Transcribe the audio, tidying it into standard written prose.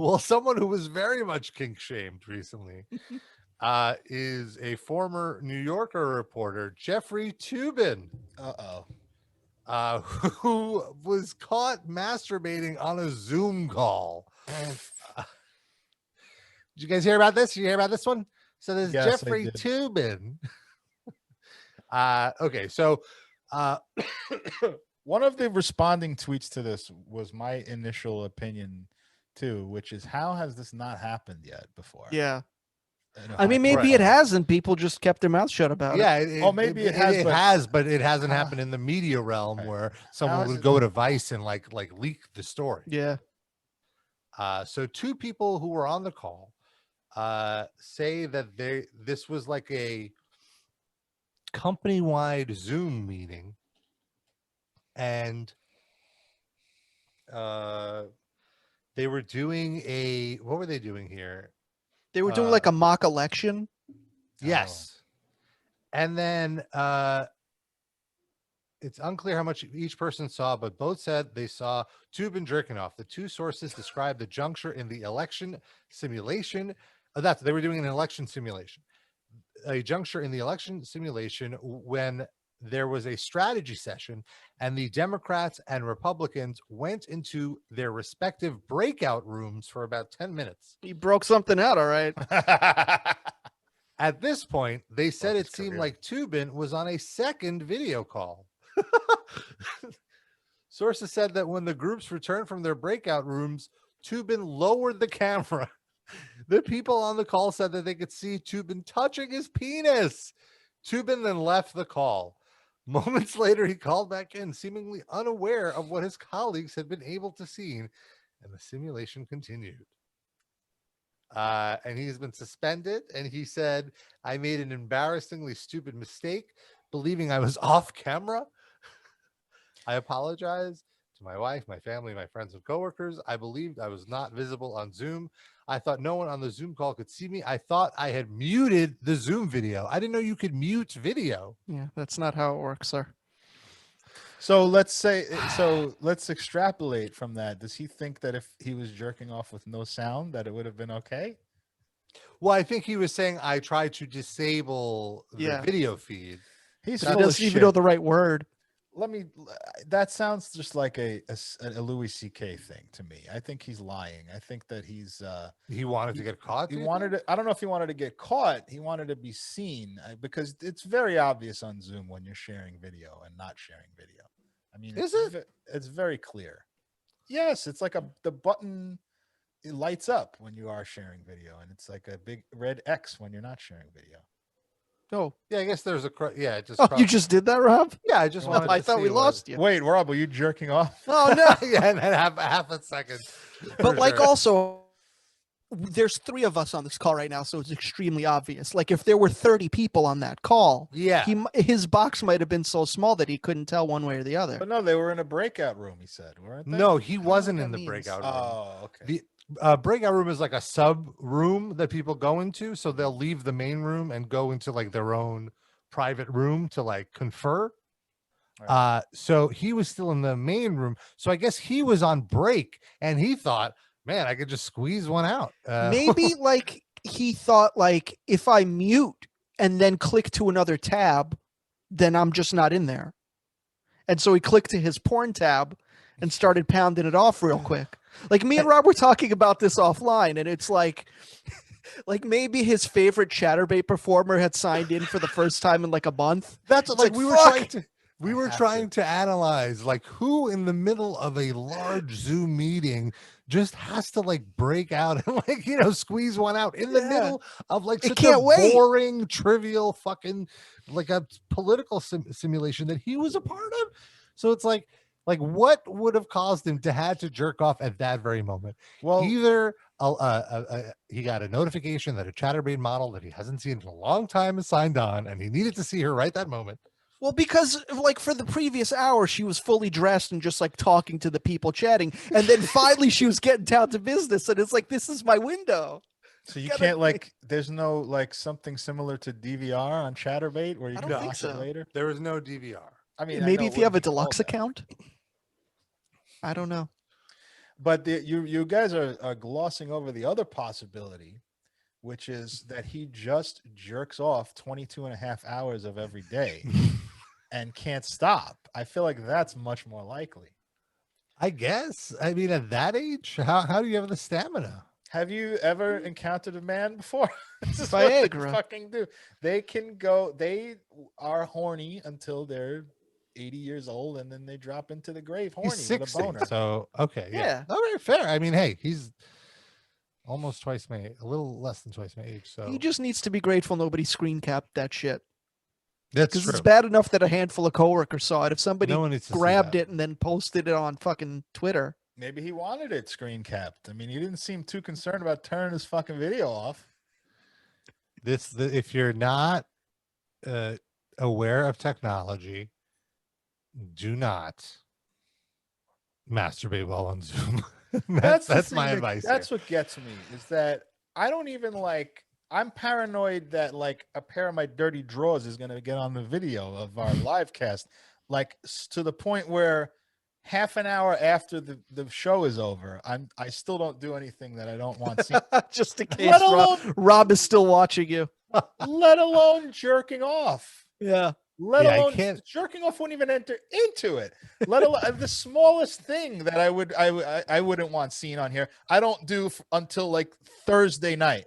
Well, someone who was very much kink shamed recently is a former New Yorker reporter, Jeffery Toobin, who was caught masturbating on a Zoom call. Did you guys hear about this? Did you hear about this one? So there's Jeffery Toobin. Okay, so one of the responding tweets to this was my initial opinion too, which is, how has this not happened yet before? Yeah. I mean, maybe it hasn't. People just kept their mouth shut about it. Maybe it has. It has, but it hasn't happened in the media realm where someone would go to Vice and like leak the story. Yeah. So two people who were on the call say that this was like a company-wide Zoom meeting, and they were doing what were they doing here? They were doing like a mock election. Yes. And then it's unclear how much each person saw, but both said they saw Toobin jerking off. The two sources described the juncture in the election simulation. They were doing an election simulation. A juncture in the election simulation when there was a strategy session and the Democrats and Republicans went into their respective breakout rooms for about 10 minutes. He broke something out, all right. At this point, they said it seemed like Toobin was on a second video call. Sources said that when the groups returned from their breakout rooms, Toobin lowered the camera. The people on the call said that they could see Toobin touching his penis. Toobin then left the call. Moments later, he called back in, seemingly unaware of what his colleagues had been able to see, and the simulation continued. And he's been suspended, and he said, I made an embarrassingly stupid mistake, believing I was off camera. I apologize to my wife, my family, my friends, and coworkers. I believed I was not visible on Zoom. I thought no one on the Zoom call could see me. I thought I had muted the Zoom video. I didn't know you could mute video. Yeah, that's not how it works, sir. So let's extrapolate from that. Does he think that if he was jerking off with no sound, that it would have been okay? Well, I think he was saying I tried to disable the video feed. He doesn't even know the right word. That sounds just like a Louis C.K. thing to me. I think he's lying. I think that he wanted to get caught. I don't know if he wanted to get caught. He wanted to be seen, because it's very obvious on Zoom when you're sharing video and not sharing video. I mean, it's very clear. Yes, it's like the button, it lights up when you are sharing video, and it's like a big red X when you're not sharing video. Oh, yeah, I guess there's you just did that, Rob? Yeah, I just wanted I thought we lost you. Wait, Rob, were you jerking off? Oh, no. Yeah, and then half a second. But also, there's 3 of us on this call right now, so it's extremely obvious. Like, if there were 30 people on that call, his box might have been so small that he couldn't tell one way or the other. But no, they were in a breakout room, he said, weren't they? No, he wasn't in the breakout room. Oh, okay. The breakout room is like a sub room that people go into, so they'll leave the main room and go into like their own private room to like confer. Right. So he was still in the main room, so I guess he was on break and he thought, man, I could just squeeze one out. Maybe like he thought, like, if I mute and then click to another tab, then I'm just not in there. And so he clicked to his porn tab and started pounding it off real quick. Like, me and Rob were talking about this offline, and it's like maybe his favorite Chatterbait performer had signed in for the first time in like a month. That's like we were trying to analyze, like, who in the middle of a large Zoom meeting just has to like break out and like, squeeze one out in the middle of like such a boring, trivial fucking like a political simulation that he was a part of. So it's like what would have caused him to have to jerk off at that very moment? Well, either he got a notification that a Chatterbait model that he hasn't seen in a long time is signed on, and he needed to see her right that moment. Well, because like for the previous hour, she was fully dressed and just like talking to the people chatting. And then finally she was getting down to business. And it's like, this is my window. So you can't like, there's no like something similar to DVR on Chatterbait where you can watch it later? There is no DVR. I mean, maybe if you have a deluxe account. I don't know. But you guys are glossing over the other possibility, which is that he just jerks off 22 and a half hours of every day and can't stop. I feel like that's much more likely. I guess. I mean, at that age, how do you have the stamina? Have you ever encountered a man before? This is Viagra. what they fucking do. They can go. They are horny until they're 80 years old, and then they drop into the grave horny He's with a 60. boner. So okay, Yeah. all right, fair. I mean, hey, he's almost twice my age, a little less than twice my age. So He just needs to be grateful nobody screen capped that shit. that's Because true. it's bad enough that a handful of coworkers saw it. If somebody No one needs to see grabbed that. it and then posted it on fucking Twitter. Maybe he wanted it screen capped. I mean, he didn't seem too concerned about turning his fucking video off. If you're not aware of technology, do not masturbate while on Zoom. that's the thing my that- advice. That's what gets me is that I don't even like. I'm paranoid that like a pair of my dirty drawers is going to get on the video of our live cast, like to the point where half an hour after the show is over, I still don't do anything that I don't want seen. Just in case Let alone, Rob is still watching you. let alone jerking off. Yeah. Let Yeah, I alone can't- jerking off wouldn't even enter into it. Let alone the smallest thing that I wouldn't want seen on here. I don't do until like Thursday night.